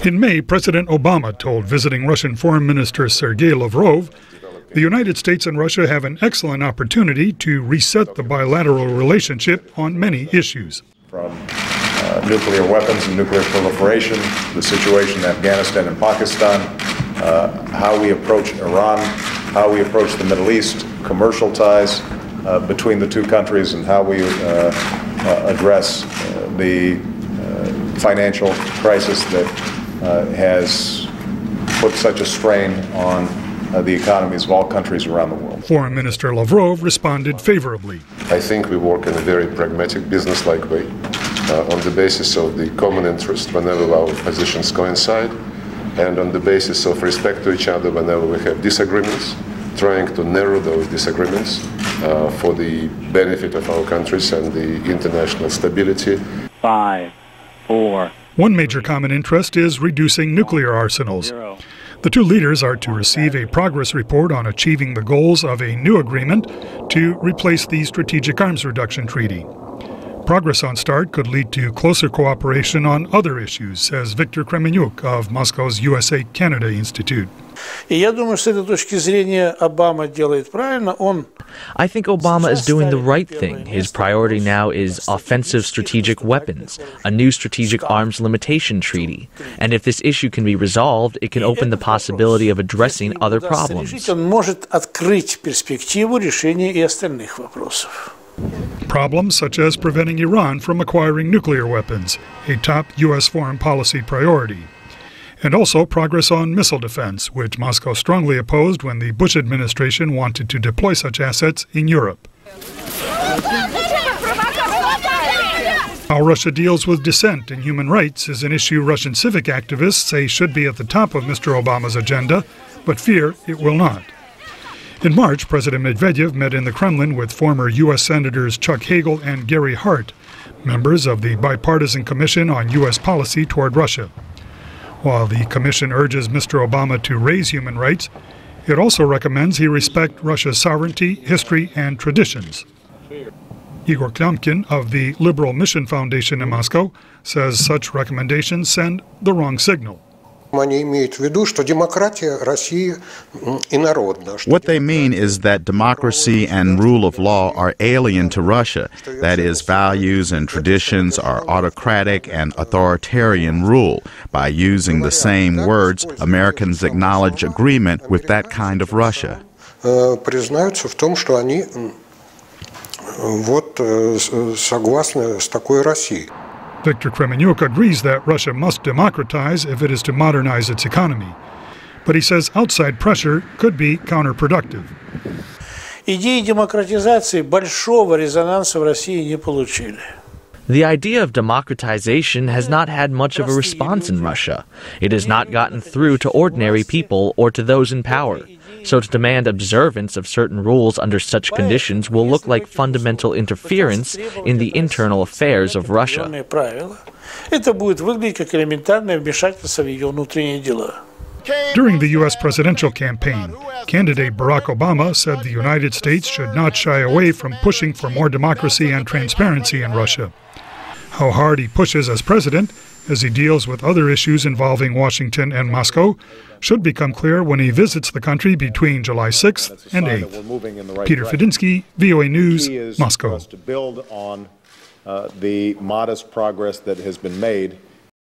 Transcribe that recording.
In May, President Obama told visiting Russian Foreign Minister Sergei Lavrov, the United States and Russia have an excellent opportunity to reset the bilateral relationship on many issues. From nuclear weapons and nuclear proliferation, the situation in Afghanistan and Pakistan, how we approach Iran, how we approach the Middle East, commercial ties between the two countries, and how we address the financial crisis that has put such a strain on the economies of all countries around the world. Foreign Minister Lavrov responded favorably. I think we work in a very pragmatic, business-like way on the basis of the common interest whenever our positions coincide, and on the basis of respect to each other whenever we have disagreements, trying to narrow those disagreements for the benefit of our countries and the international stability. 5, 4. One major common interest is reducing nuclear arsenals. The two leaders are to receive a progress report on achieving the goals of a new agreement to replace the Strategic Arms Reduction Treaty. Progress on START could lead to closer cooperation on other issues, says Viktor Kremenyuk of Moscow's USA-Canada Institute. I think Obama is doing the right thing. His priority now is offensive strategic weapons, a new strategic arms limitation treaty. And if this issue can be resolved, it can open the possibility of addressing other problems. Problems such as preventing Iran from acquiring nuclear weapons, a top U.S. foreign policy priority. And also progress on missile defense, which Moscow strongly opposed when the Bush administration wanted to deploy such assets in Europe. How Russia deals with dissent in human rights is an issue Russian civic activists say should be at the top of Mr. Obama's agenda, but fear it will not. In March, President Medvedev met in the Kremlin with former U.S. Senators Chuck Hagel and Gary Hart, members of the Bipartisan Commission on U.S. Policy toward Russia. While the commission urges Mr. Obama to raise human rights, it also recommends he respect Russia's sovereignty, history, and traditions. Igor Klyamkin of the Liberal Mission Foundation in Moscow says such recommendations send the wrong signal. What they mean is that democracy and rule of law are alien to Russia. That is, values and traditions are autocratic and authoritarian rule. By using the same words, Americans acknowledge agreement with that kind of Russia. Viktor Kremenyuk agrees that Russia must democratize if it is to modernize its economy. But he says outside pressure could be counterproductive. The idea of democratization has not had much of a response in Russia. It has not gotten through to ordinary people or to those in power. So to demand observance of certain rules under such conditions will look like fundamental interference in the internal affairs of Russia. During the U.S. presidential campaign, candidate Barack Obama said the United States should not shy away from pushing for more democracy and transparency in Russia. How hard he pushes as president, as he deals with other issues involving Washington and Moscow, should become clear when he visits the country between July 6th and 8th. Peter Fedynsky, VOA News, Moscow. To build on the modest progress that has been made